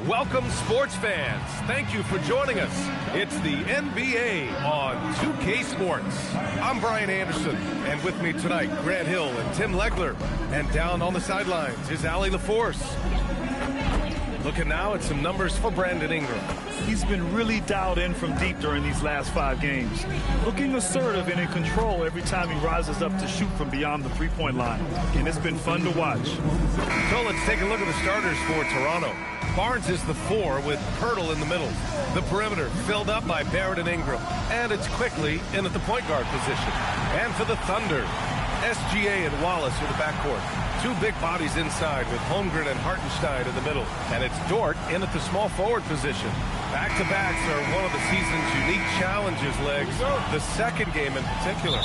Welcome, sports fans. Thank you for joining us. It's the NBA on 2K Sports. I'm Brian Anderson, and with me tonight, Grant Hill and Tim Legler. And down on the sidelines is Allie LaForce. Looking now at some numbers for Brandon Ingram. He's been really dialed in from deep during these last 5 games. Looking assertive and in control every time he rises up to shoot from beyond the three-point line. And it's been fun to watch. So let's take a look at the starters for Toronto. Barnes is the 4 with Pirtle in the middle. The perimeter filled up by Barrett and Ingram. And it's quickly in at the point guard position. And for the Thunder, SGA and Wallace are the backcourt. 2 big bodies inside with Holmgren and Hartenstein in the middle. And it's Dort in at the small forward position. Back-to-backs are one of the season's unique challenges, Legs. The second game in particular.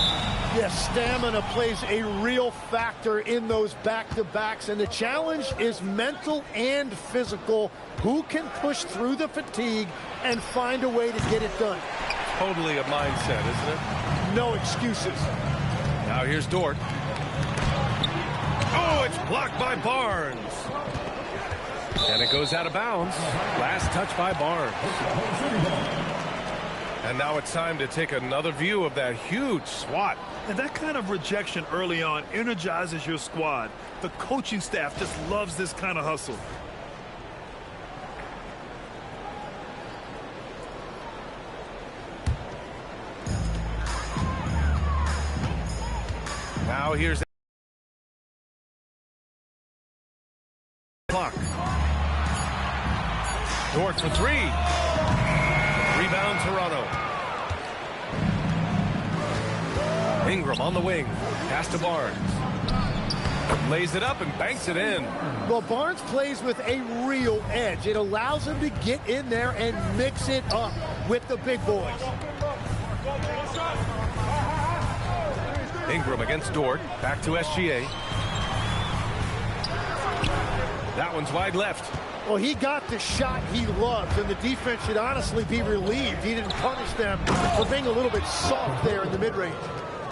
Yes, stamina plays a real factor in those back-to-backs. And the challenge is mental and physical. Who can push through the fatigue and find a way to get it done? Totally a mindset, isn't it? No excuses. Now here's Dort. Oh, it's blocked by Barnes. And it goes out of bounds. Last touch by Barnes. And now it's time to take another view of that huge swat. And that kind of rejection early on energizes your squad. The coaching staff just loves this kind of hustle. Now here's clock. Dort for 3. Rebound Toronto. Ingram on the wing. Pass to Barnes. Lays it up and banks it in. Well, Barnes plays with a real edge. It allows him to get in there and mix it up with the big boys. Ingram against Dort. Back to SGA. That one's wide left. Well, he got the shot he loves, and the defense should honestly be relieved he didn't punish them for being a little bit soft there in the mid-range.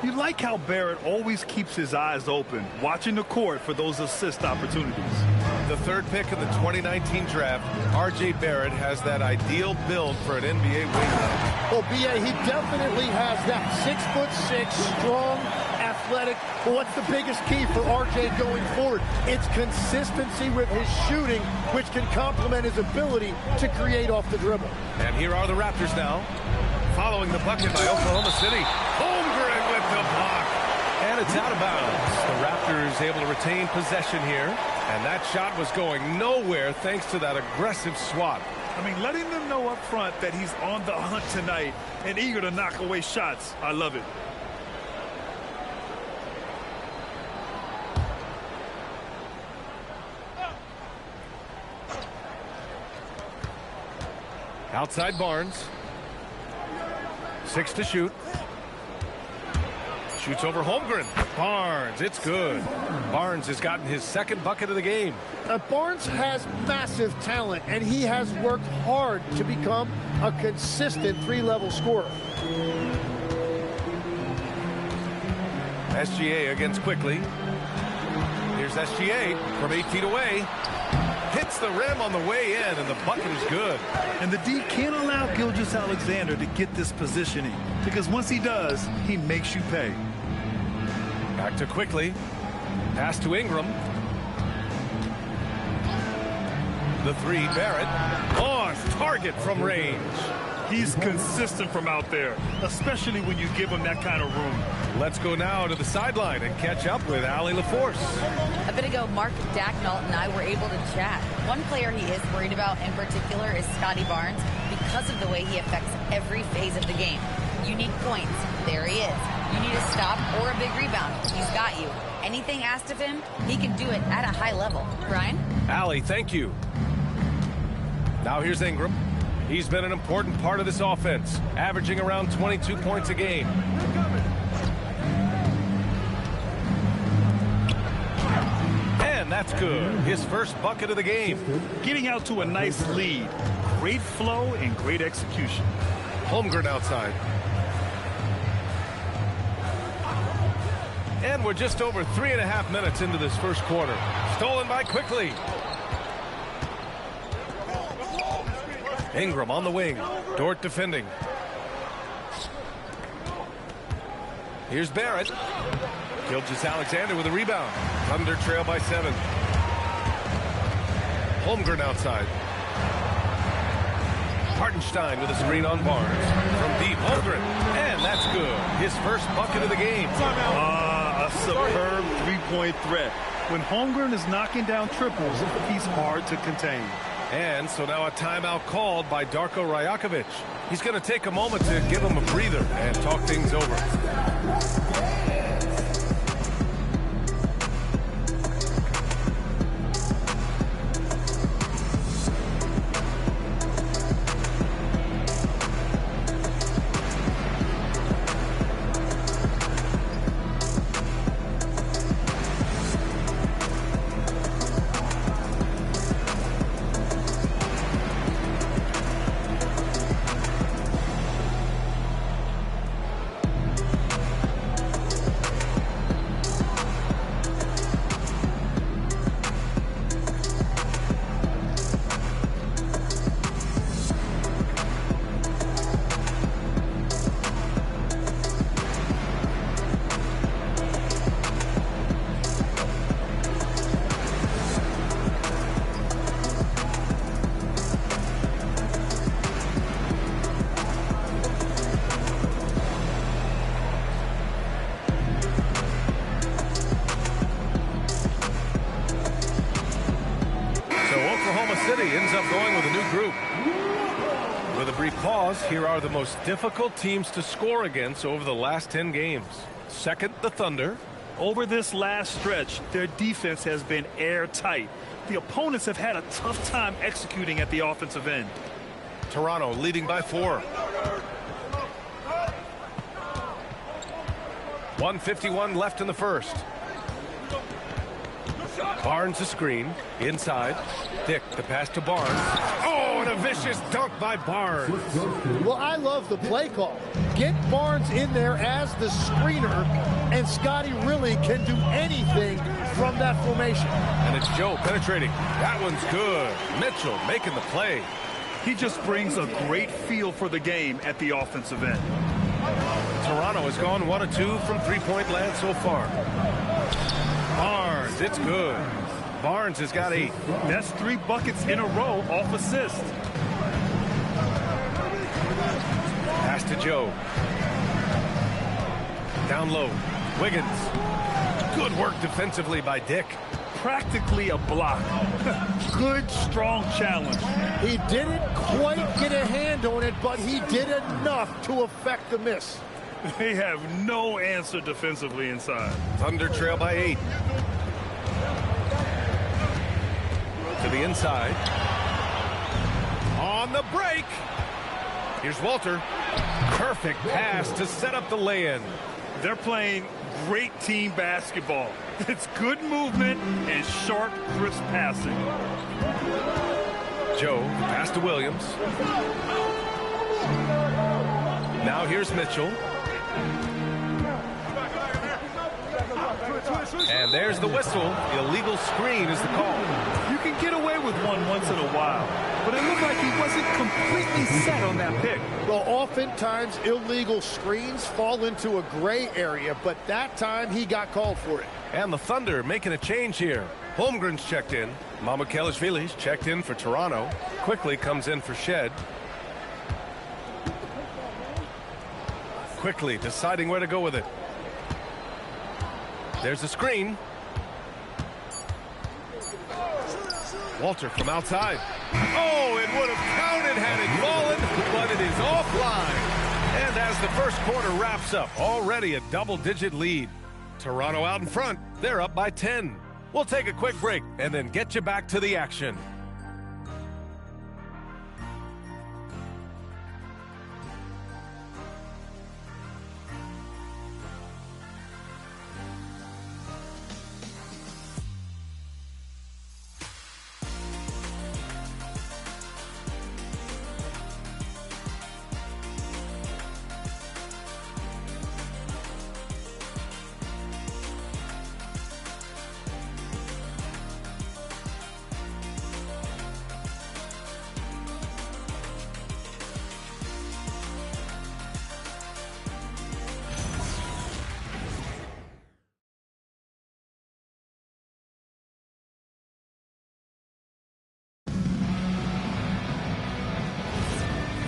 You like how Barrett always keeps his eyes open, watching the court for those assist opportunities. The 3rd pick of the 2019 draft, R.J. Barrett has that ideal build for an NBA wingman. Well, B.A., he definitely has that 6'6", strong, athletic. But what's the biggest key for R.J. going forward? It's consistency with his shooting, which can complement his ability to create off the dribble. And here are the Raptors now, following the bucket by Oklahoma City. Holmgren with the block. And it's out of bounds. The Raptors able to retain possession here. And that shot was going nowhere thanks to that aggressive swat. I mean, letting them know up front that he's on the hunt tonight and eager to knock away shots. I love it. Outside Barnes. 6 to shoot. Shoots over Holmgren. Barnes, it's good. Barnes has gotten his 2nd bucket of the game. Barnes has massive talent, and he has worked hard to become a consistent 3-level scorer. SGA against quickly. Here's SGA from 8 feet away. Hits the rim on the way in, and the bucket is good. And the D can't allow Gilgeous-Alexander to get this positioning, because once he does, he makes you pay. Back to quickly. Pass to Ingram. The 3, Barrett. On target from range. He's consistent from out there, especially when you give him that kind of room. Let's go now to the sideline and catch up with Allie LaForce. A bit ago, Mark Dacknault and I were able to chat. One player he is worried about in particular is Scotty Barnes because of the way he affects every phase of the game. You need points. There he is. You need a stop or a big rebound. He's got you. Anything asked of him, he can do it at a high level. Brian? Allie, thank you. Now here's Ingram. He's been an important part of this offense, averaging around 22 points a game. And that's good. His first bucket of the game. Getting out to a nice lead. Great flow and great execution. Holmgren outside. And we're just over 3.5 minutes into this first quarter. Stolen by Quickly. Ingram on the wing. Dort defending. Here's Barrett. Gilgeous-Alexander with a rebound. Thunder trail by 7. Holmgren outside. Hartenstein with a screen on Barnes. From deep, Holmgren. And that's good. His first bucket of the game. A superb three-point threat. When Holmgren is knocking down triples, he's hard to contain. And so now a timeout called by Darko Rajakovic. He's going to take a moment to give him a breather and talk things over. Ends up going with a new group. With a brief pause, here are the most difficult teams to score against over the last 10 games. Second, the Thunder. Over this last stretch, their defense has been airtight. The opponents have had a tough time executing at the offensive end. Toronto leading by 4. 1:51 left in the first. Barnes a screen. Inside. Dick, the pass to Barnes. Oh, and a vicious dunk by Barnes. Well, I love the play call. Get Barnes in there as the screener, and Scotty really can do anything from that formation. And it's Joe penetrating. That one's good. Mitchell making the play. He just brings a great feel for the game at the offensive end. Toronto has gone 1 of 2 from three-point land so far. Barnes, it's good. Barnes has got 8. That's 3 buckets in a row off assist. Pass to Joe. Down low. Wiggins. Good work defensively by Dick. Practically a block. Good, strong challenge. He didn't quite get a hand on it, but he did enough to affect the miss. They have no answer defensively inside. Thunder trail by 8. To the inside. On the break. Here's Walter. Perfect pass to set up the lay-in. They're playing great team basketball. It's good movement and sharp, crisp passing. Joe, pass to Williams. Now here's Mitchell. And there's the whistle. Illegal screen is the call. You can get away with one once in a while, but it looked like he wasn't completely set on that pick. Well, oftentimes illegal screens fall into a gray area, but that time he got called for it. And the Thunder making a change here. Holmgren's checked in. Mamukelashvili's checked in for Toronto. Quickly comes in for Shed. Quickly deciding where to go with it. There's a screen. Walter from outside. Oh, it would have counted had it fallen, but it is offline. And as the first quarter wraps up, already a double-digit lead. Toronto out in front. They're up by 10. We'll take a quick break and then get you back to the action.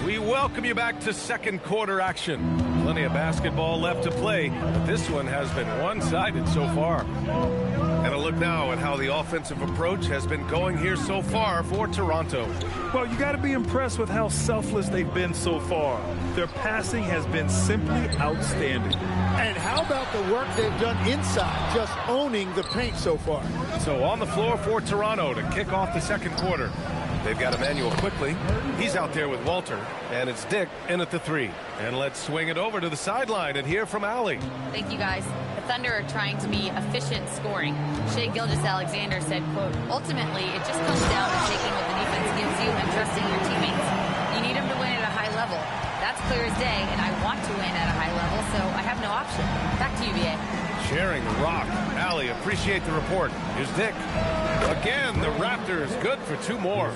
We welcome you back to second quarter action. Plenty of basketball left to play, but this one has been one-sided so far. And a look now at how the offensive approach has been going here so far for Toronto. Well, you got to be impressed with how selfless they've been so far. Their passing has been simply outstanding. And how about the work they've done inside, just owning the paint so far? So on the floor for Toronto to kick off the second quarter. They've got Emmanuel quickly. He's out there with Walter. And it's Dick in at the 3. And let's swing it over to the sideline and hear from Allie. Thank you, guys. The Thunder are trying to be efficient scoring. Shai Gilgeous-Alexander said, quote, ultimately, it just comes down to taking what the defense gives you and trusting your teammates. You need them to win at a high level. That's clear as day, and I want to win at a high level, so I have no option. Back to you, VA. Sharing the rock. Allie, appreciate the report. Here's Dick. Again, the Raptors good for 2 more.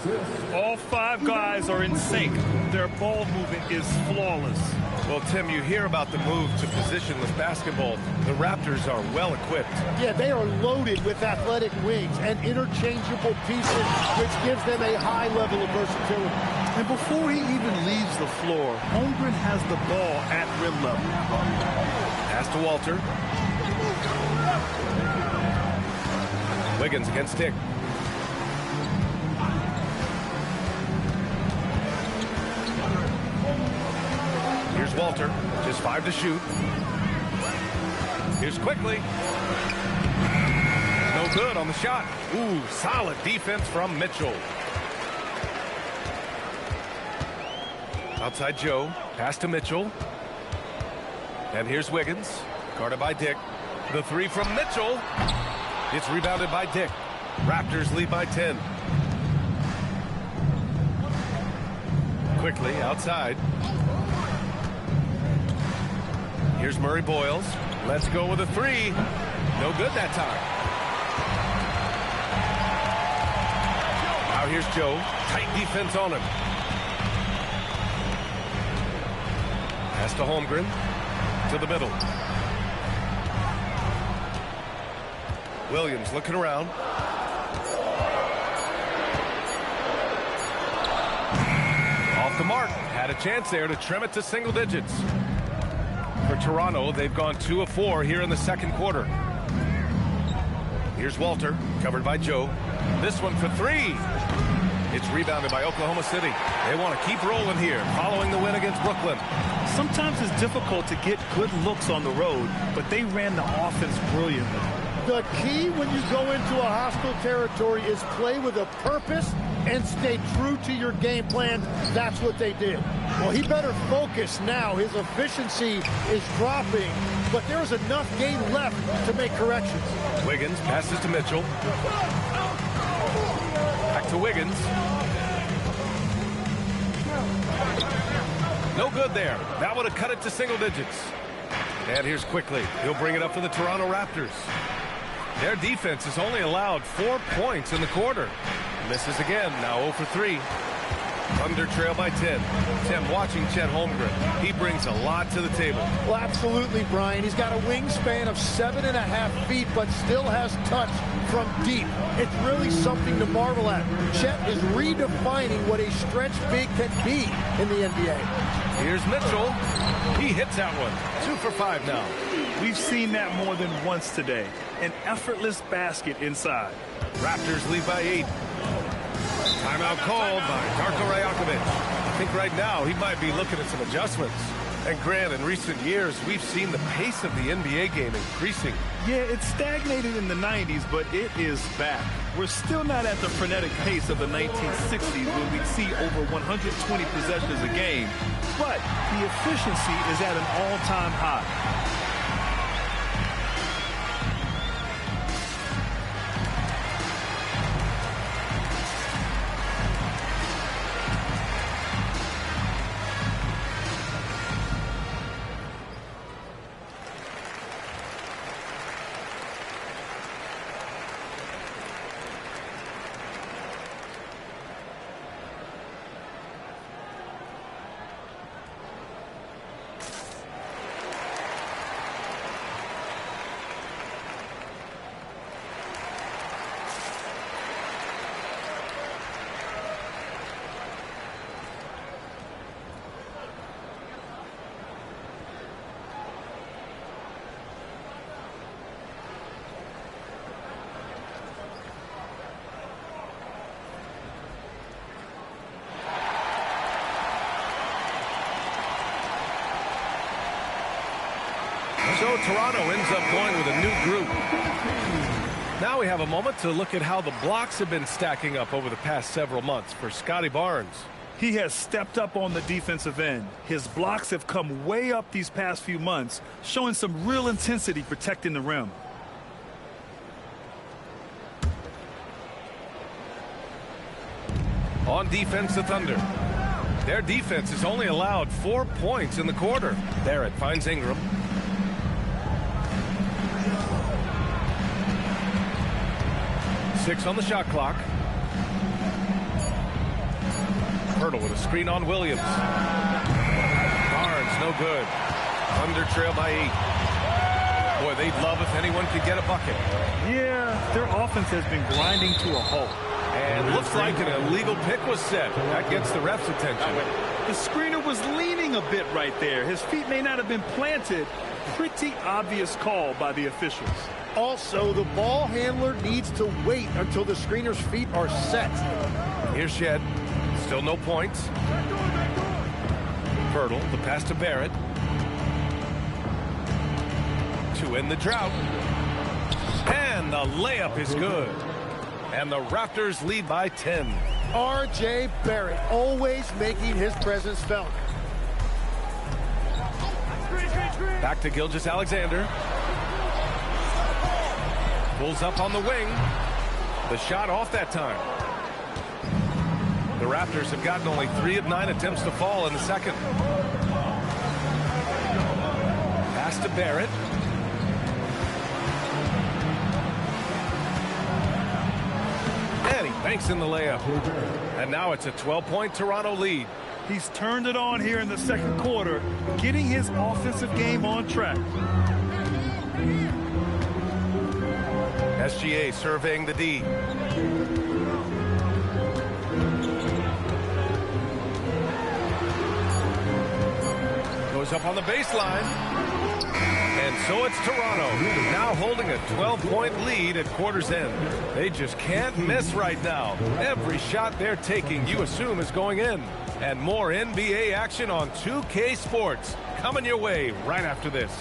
All 5 guys are in sync. Their ball movement is flawless. Well, Tim, you hear about the move to positionless basketball. The Raptors are well equipped. Yeah, they are loaded with athletic wings and interchangeable pieces, which gives them a high level of versatility. And before he even leaves the floor, Holmgren has the ball at rim level. Pass to Walter. Wiggins against Dick. Here's Walter. Just 5 to shoot. Here's quickly. No good on the shot. Ooh, solid defense from Mitchell. Outside Joe. Pass to Mitchell. And here's Wiggins. Guarded by Dick. The 3 from Mitchell. It's rebounded by Dick. Raptors lead by 10. Quickly outside. Here's Murray Boyles. Let's go with a 3. No good that time. Now here's Joe. Tight defense on him. Pass to Holmgren. To the middle. Williams looking around. Off the mark. Had a chance there to trim it to single digits. For Toronto, they've gone 2 of 4 here in the second quarter. Here's Walter, covered by Joe. This one for 3. It's rebounded by Oklahoma City. They want to keep rolling here, following the win against Brooklyn. Sometimes it's difficult to get good looks on the road, but they ran the offense brilliantly. The key when you go into a hostile territory is play with a purpose and stay true to your game plan. That's what they did. Well, he better focus now. His efficiency is dropping, but there's enough game left to make corrections. Wiggins passes to Mitchell. Back to Wiggins. No good there. That would have cut it to single digits. And here's quickly. He'll bring it up for the Toronto Raptors. Their defense has only allowed 4 points in the quarter. Misses again. Now 0 for 3. Thunder trail by 10. Tim, watching Chet Holmgren. He brings a lot to the table. Well, absolutely, Brian. He's got a wingspan of 7.5 feet, but still has touch from deep. It's really something to marvel at. Chet is redefining what a stretch big can be in the NBA. Here's Mitchell. He hits that one. 2 for 5 now. We've seen that more than once today. An effortless basket inside. Raptors lead by 8. Timeout called by Darko Rajakovic. I think right now he might be looking at some adjustments. And Grant, in recent years, we've seen the pace of the NBA game increasing. Yeah, it stagnated in the 90s, but it is back. We're still not at the frenetic pace of the 1960s when we'd see over 120 possessions a game. But the efficiency is at an all-time high. So Toronto ends up going with a new group. Now we have a moment to look at how the blocks have been stacking up over the past several months for Scotty Barnes. He has stepped up on the defensive end. His blocks have come way up these past few months, showing some real intensity protecting the rim. On defense, the Thunder. Their defense has only allowed 4 points in the quarter. Barrett finds Ingram. Six on the shot clock. Hurdle with a screen on Williams. Barnes, no good. Thunder trail by 8. Boy, they'd love if anyone could get a bucket. Yeah, their offense has been grinding to a halt. And looks like an illegal pick was set. That gets the ref's attention. The screener was leaning a bit right there. His feet may not have been planted. Pretty obvious call by the officials. Also, the ball handler needs to wait until the screener's feet are set. Here's Shed. Still no points. Hurdle, the pass to Barrett. To end the drought. And the layup is good. And the Raptors lead by 10. R.J. Barrett always making his presence felt. Back to Gilgeous-Alexander. Pulls up on the wing. The shot off that time. The Raptors have gotten only 3 of 9 attempts to fall in the second. Pass to Barrett. And he banks in the layup. And now it's a 12-point Toronto lead. He's turned it on here in the second quarter, getting his offensive game on track. SGA surveying the D. Goes up on the baseline. And so it's Toronto, now holding a 12-point lead at quarter's end. They just can't miss right now. Every shot they're taking, you assume, is going in. And more NBA action on 2K Sports coming your way right after this.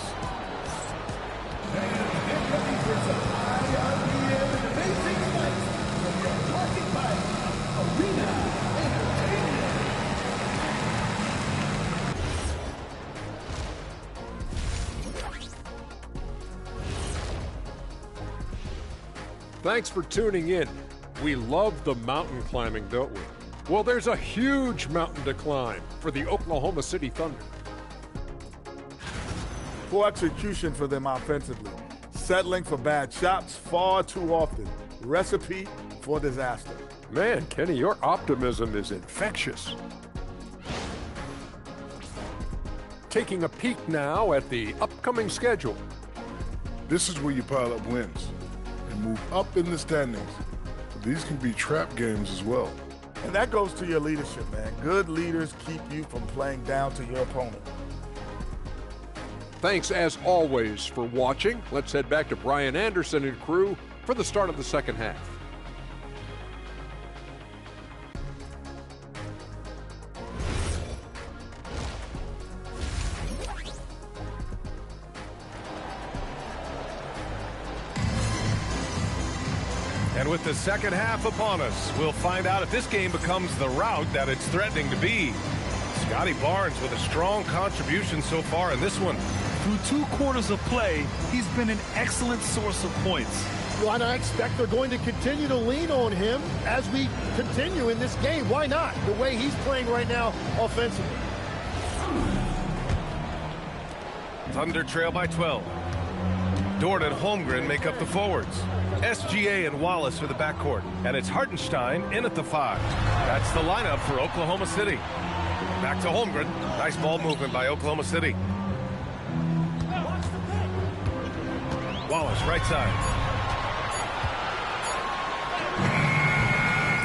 Thanks for tuning in. We love the mountain climbing, don't we? Well, there's a huge mountain to climb for the Oklahoma City Thunder. Poor execution for them offensively. Settling for bad shots far too often. Recipe for disaster. Man, Kenny, your optimism is infectious. Taking a peek now at the upcoming schedule. This is where you pile up wins and move up in the standings. But these can be trap games as well. And that goes to your leadership, man. Good leaders keep you from playing down to your opponent. Thanks, as always, for watching. Let's head back to Brian Anderson and crew for the start of the second half. And with the second half upon us, we'll find out if this game becomes the rout that it's threatening to be. Scotty Barnes with a strong contribution so far in this one. Through 2 quarters of play, he's been an excellent source of points. Why not expect they're going to continue to lean on him as we continue in this game? Why not? The way he's playing right now offensively. Thunder trail by 12. Dort and Holmgren make up the forwards. SGA and Wallace are the backcourt. And it's Hartenstein in at the 5. That's the lineup for Oklahoma City. Back to Holmgren. Nice ball movement by Oklahoma City. Wallace, right side.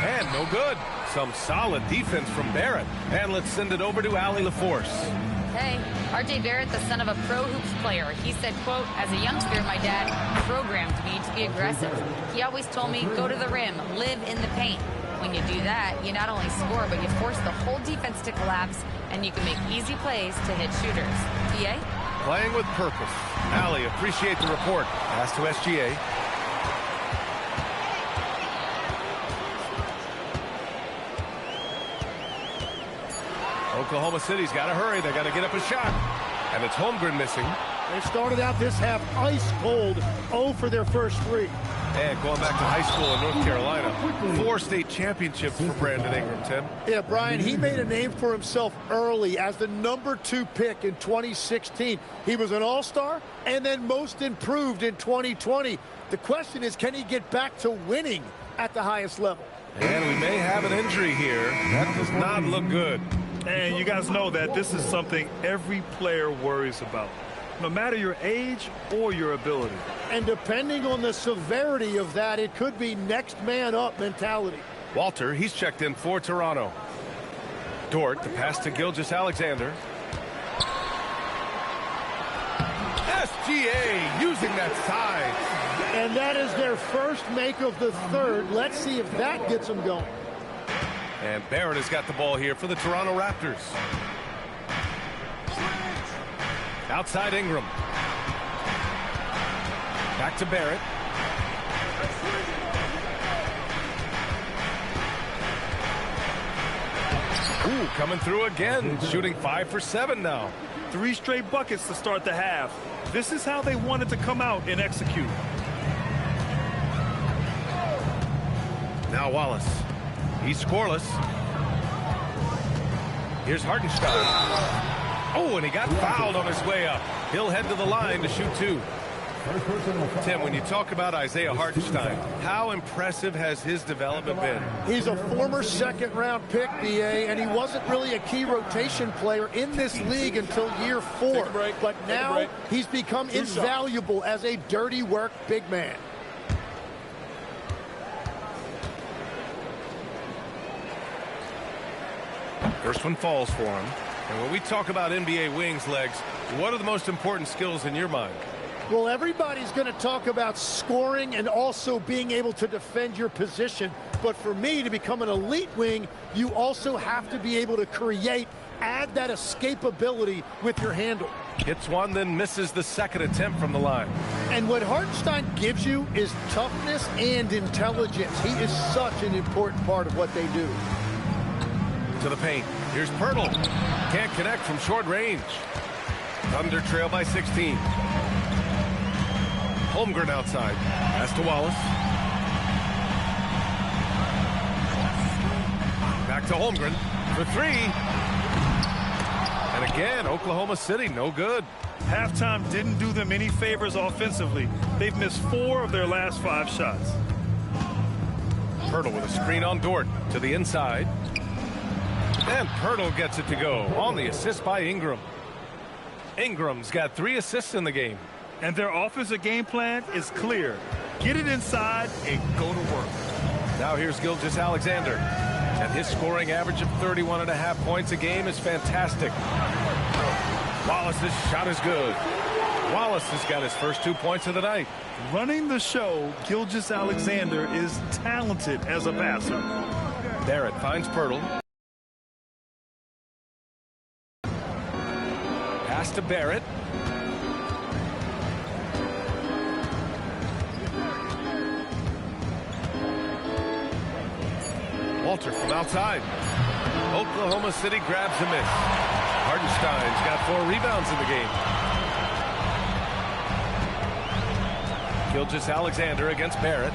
And no good. Some solid defense from Barrett. And let's send it over to Allie LaForce. Hey, R.J. Barrett, the son of a pro hoops player. He said, quote, as a youngster, my dad programmed me to be aggressive. He always told me, go to the rim, live in the paint. When you do that, you not only score, but you force the whole defense to collapse, and you can make easy plays to hit shooters. TA? playing with purpose. Allie, appreciate the report. Pass to SGA. Oklahoma City's got to hurry. They got to get up a shot. And it's Holmgren missing. They started out this half ice cold, 0 for their first 3. And going back to high school in North Carolina, 4 state championships for Brandon Ingram, Tim. Yeah, Brian, he made a name for himself early as the #2 pick in 2016. He was an all-star and then most improved in 2020. The question is, can he get back to winning at the highest level? And we may have an injury here. That does not look good. And you guys know that this is something every player worries about, no matter your age or your ability. And depending on the severity of that, it could be next man up mentality. Walter, he's checked in for Toronto. Dort, the pass to Gilgeous-Alexander. SGA using that size. And that is their first make of the third. Let's see if that gets them going. And Barrett has got the ball here for the Toronto Raptors. Outside Ingram. Back to Barrett. Ooh, coming through again. Shooting 5 for 7 now. 3 straight buckets to start the half. This is how they wanted to come out and execute. Now Wallace. He's scoreless. Here's Hartenstein. Oh, and he got fouled on his way up. He'll head to the line to shoot 2. Tim, when you talk about Isaiah Hartenstein, how impressive has his development been? He's a former second-round pick, DA, and he wasn't really a key rotation player in this league until year 4. But now he's become invaluable as a dirty work big man. First one falls for him. And when we talk about NBA wings, Legs, what are the most important skills in your mind? Well, everybody's going to talk about scoring and also being able to defend your position. But for me, to become an elite wing, you also have to be able to create, add that escapability with your handle. Hits one, then misses the second attempt from the line. And what Hartenstein gives you is toughness and intelligence. He is such an important part of what they do. To the paint. Here's Pirtle. Can't connect from short range. Thunder trail by 16. Holmgren outside. Pass to Wallace. Back to Holmgren for 3. And again, Oklahoma City, no good. Halftime didn't do them any favors offensively. They've missed 4 of their last 5 shots. Pirtle with a screen on Dort to the inside. And Pirtle gets it to go on the assist by Ingram. Ingram's got 3 assists in the game. And their offensive game plan is clear. Get it inside and go to work. Now here's Gilgeous-Alexander. And his scoring average of 31.5 points a game is fantastic. Wallace's shot is good. Wallace has got his first 2 points of the night. Running the show, Gilgeous-Alexander is talented as a passer. Barrett finds Pirtle. Pass to Barrett. Walter from outside. Oklahoma City grabs a miss. Hartenstein's got 4 rebounds in the game. Gilgeous-Alexander against Barrett.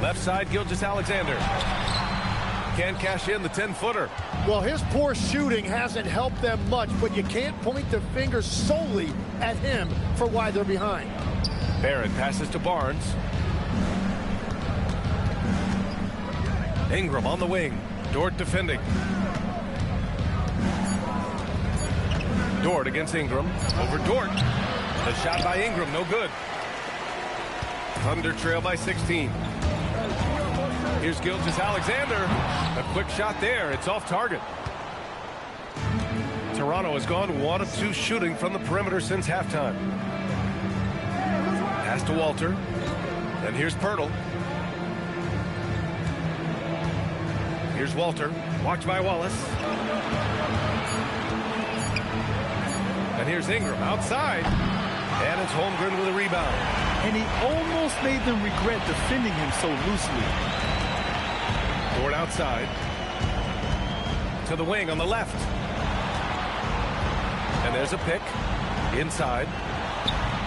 Left side, Gilgeous-Alexander. Can't cash in the 10-footer. Well, his poor shooting hasn't helped them much, but you can't point the finger solely at him for why they're behind. Barrett passes to Barnes. Ingram on the wing. Dort defending. Dort against Ingram. Over Dort. The shot by Ingram, no good. Thunder trail by 16. Here's Gilgeous-Alexander. A quick shot there. It's off target. Toronto has gone 1 of 2 shooting from the perimeter since halftime. Pass to Walter. And here's Pirtle. Here's Walter. Watched by Wallace. And here's Ingram outside. And it's Holmgren with a rebound. And he almost made them regret defending him so loosely. Dort outside. To the wing on the left. And there's a pick. Inside.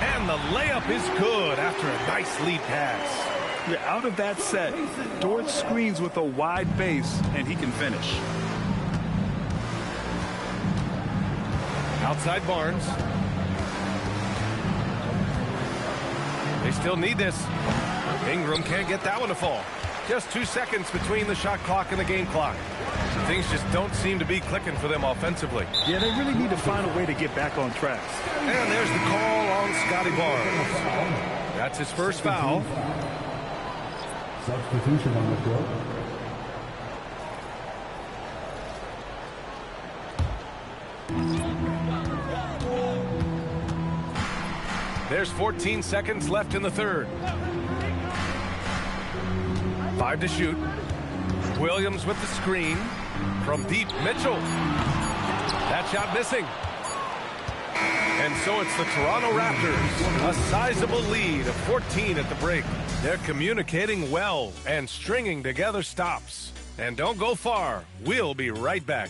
And the layup is good after a nice lead pass. Yeah, out of that set, Dort screens with a wide base, and he can finish. Outside Barnes. They still need this. Ingram can't get that one to fall. Just 2 seconds between the shot clock and the game clock. Things just don't seem to be clicking for them offensively. Yeah, they really need to find a way to get back on track. And there's the call on Scotty Barnes. That's his first foul. Substitution on the court. There's 14 seconds left in the third. 5 to shoot. Williams with the screen. From deep, Mitchell. That shot missing. And so it's the Toronto Raptors. A sizable lead of 14 at the break. They're communicating well and stringing together stops. And don't go far. We'll be right back.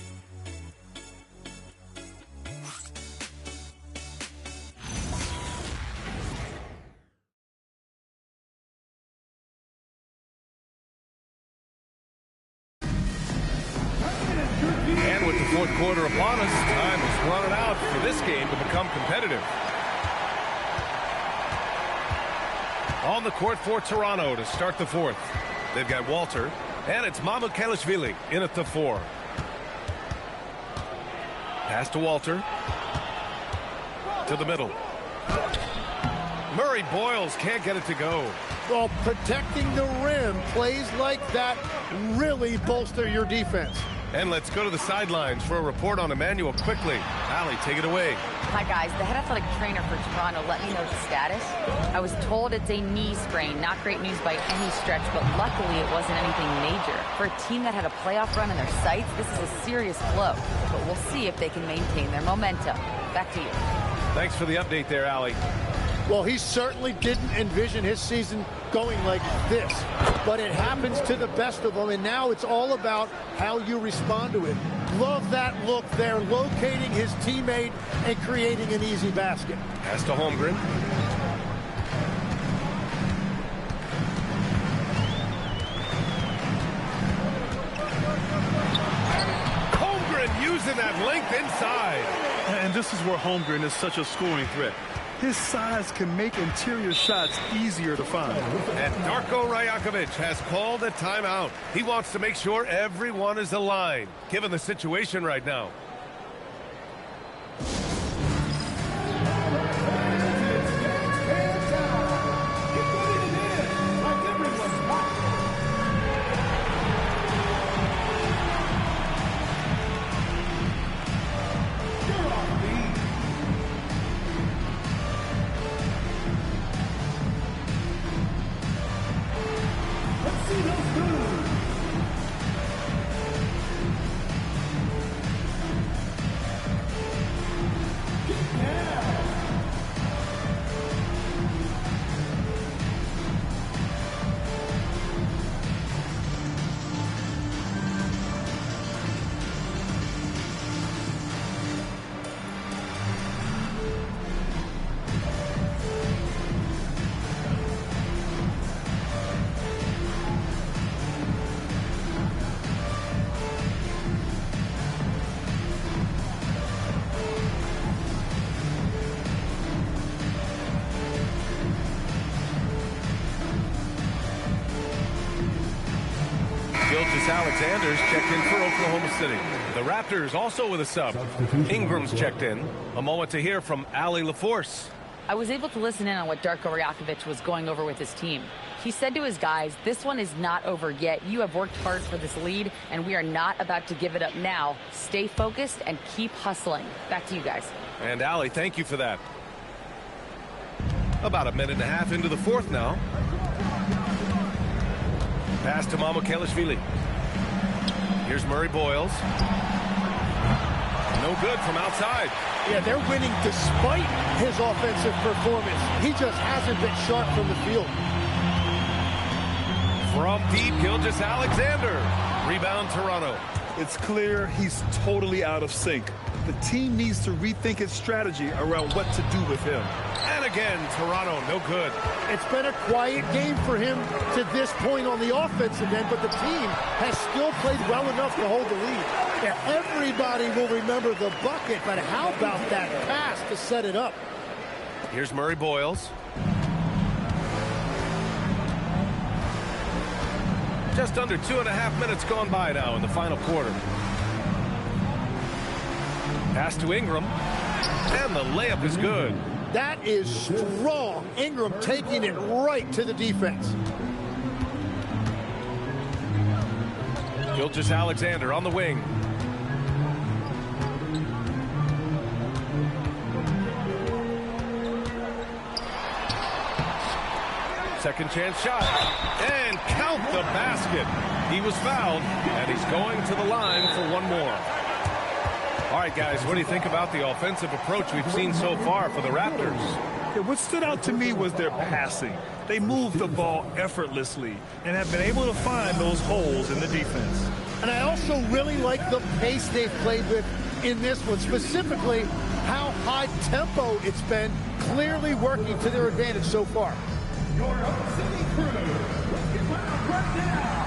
And with the fourth quarter upon us, time is running out for this game to become competitive. On the court for Toronto to start the fourth. They've got Walter, and it's Mamukelashvili in at the 4. Pass to Walter. To the middle. Murray Boyles can't get it to go. Well, protecting the rim, plays like that really bolster your defense. And let's go to the sidelines for a report on Emmanuel quickly. Allie, take it away. Hi, guys. The head athletic trainer for Toronto let me know the status. I was told it's a knee sprain. Not great news by any stretch, but luckily it wasn't anything major. For a team that had a playoff run in their sights, this is a serious blow. But we'll see if they can maintain their momentum. Back to you. Thanks for the update there, Allie. Well, he certainly didn't envision his season going like this, but it happens to the best of them, and now it's all about how you respond to it. Love that look there, locating his teammate and creating an easy basket. Pass to Holmgren. Holmgren using that length inside. And this is where Holmgren is such a scoring threat. His size can make interior shots easier to find. And Darko Rajakovic has called a timeout. He wants to make sure everyone is aligned, given the situation right now. Alexander's checked in for Oklahoma City. The Raptors also with a sub. Ingram's checked in. A moment to hear from Allie LaForce. I was able to listen in on what Darko Rajakovic was going over with his team. He said to his guys, this one is not over yet. You have worked hard for this lead, and we are not about to give it up now. Stay focused and keep hustling. Back to you guys. And Allie, thank you for that. About a minute and a half into the fourth now. Pass to Mamukelashvili. Here's Murray Boyles. No good from outside. Yeah, they're winning despite his offensive performance. He just hasn't been sharp from the field. From deep, Gilgeous-Alexander. Rebound, Toronto. It's clear he's totally out of sync. The team needs to rethink its strategy around what to do with him. And again, Toronto, no good. It's been a quiet game for him to this point on the offensive end, but the team has still played well enough to hold the lead. Yeah, everybody will remember the bucket, but how about that pass to set it up? Here's Murray Boyles. Just under 2.5 minutes gone by now in the final quarter. Pass to Ingram. And the layup is good. That is strong. Ingram taking it right to the defense. Gilgeous-Alexander on the wing. Second chance shot. And count the basket. He was fouled, and he's going to the line for one more. All right, guys, what do you think about the offensive approach we've seen so far for the Raptors? Yeah, what stood out to me was their passing. They moved the ball effortlessly and have been able to find those holes in the defense. And I also really like the pace they've played with in this one, specifically how high tempo it's been, clearly working to their advantage so far. Your City crew, get loud right now.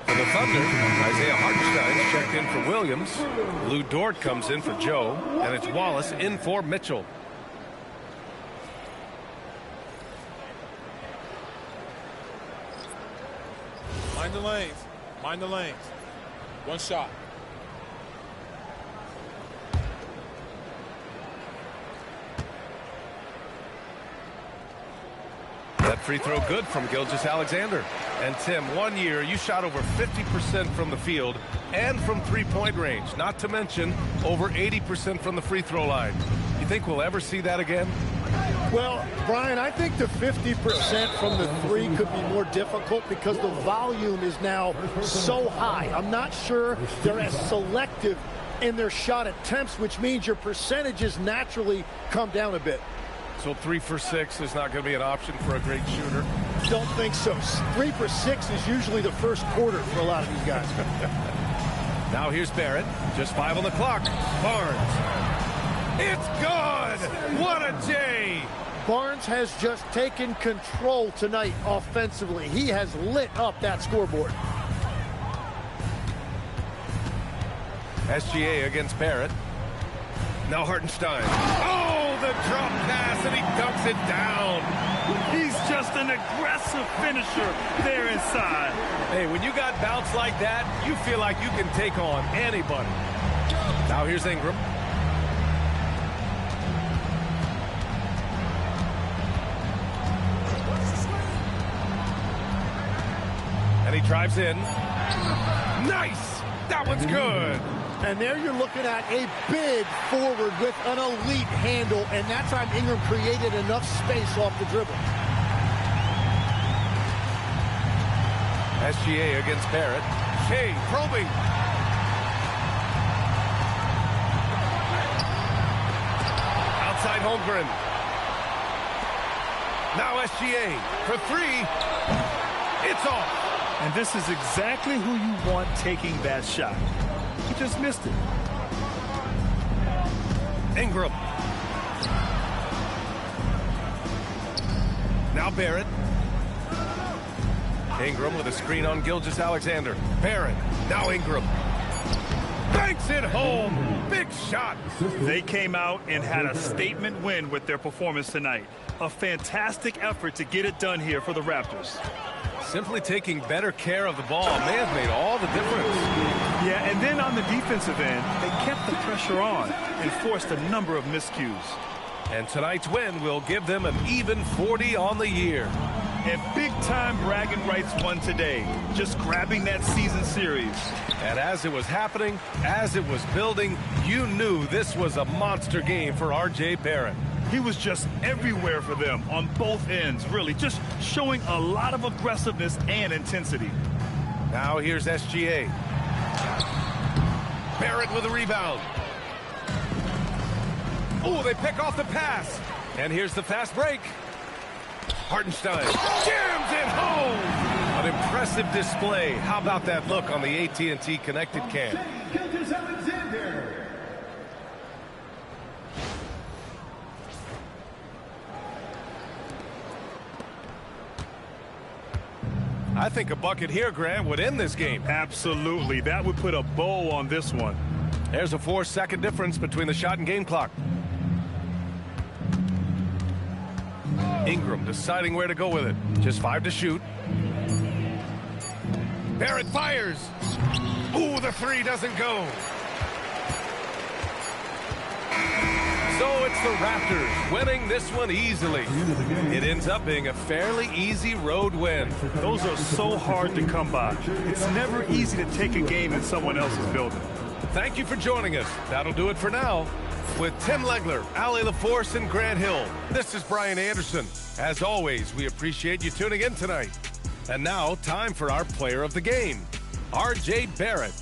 For the Thunder, Isaiah Hartenstein's checked in for Williams. Lou Dort comes in for Joe, and it's Wallace in for Mitchell. Mind the lanes. Mind the lanes. One shot. That free throw good from Gilgeous-Alexander. And Tim, 1 year, you shot over 50% from the field and from three-point range. Not to mention over 80% from the free throw line. You think we'll ever see that again? Well, Brian, I think the 50% from the three could be more difficult because the volume is now so high. I'm not sure they're as selective in their shot attempts, which means your percentages naturally come down a bit. So 3 for 6 is not going to be an option for a great shooter? Don't think so. 3 for 6 is usually the first quarter for a lot of these guys. Now here's Barrett. Just 5 on the clock. Barnes. It's good! What a day! Barnes has just taken control tonight offensively. He has lit up that scoreboard. SGA against Barrett. Now Hartenstein. Oh, the drop pass, and he dunks it down. He's just an aggressive finisher there inside. Hey, when you got bounce like that, you feel like you can take on anybody. Now here's Ingram. And he drives in. Nice! That one's good. And there you're looking at a big forward with an elite handle, and that time Ingram created enough space off the dribble. SGA against Barrett. Shea probing. Outside Holmgren. Now SGA for 3. It's off. And this is exactly who you want taking that shot. He just missed it. Ingram. Now Barrett. Ingram with a screen on Gilgeous-Alexander. Barrett, now Ingram. Banks it home. Big shot. They came out and had a statement win with their performance tonight. A fantastic effort to get it done here for the Raptors. Simply taking better care of the ball may have made all the difference. Yeah, and then on the defensive end, they kept the pressure on and forced a number of miscues. And tonight's win will give them an even 40 on the year. And big-time bragging rights won today, just grabbing that season series. And as it was happening, as it was building, you knew this was a monster game for R.J. Barrett. He was just everywhere for them on both ends, really, just showing a lot of aggressiveness and intensity. Now here's SGA. Barrett with a rebound. Oh, they pick off the pass. And here's the fast break. Hartenstein jams it home. An impressive display. How about that look on the AT&T Connected Cam? I think a bucket here, Grant, would end this game. Absolutely. That would put a bow on this one. There's a 4-second difference between the shot and game clock. Ingram deciding where to go with it. Just 5 to shoot. Barrett fires. Ooh, the 3 doesn't go. So it's the Raptors winning this one easily. It ends up being a fairly easy road win. Those are so hard to come by. It's never easy to take a game in someone else's building. Thank you for joining us. That'll do it for now. With Tim Legler, Allie LaForce, and Grant Hill, this is Brian Anderson. As always, we appreciate you tuning in tonight. And now, time for our player of the game, R.J. Barrett.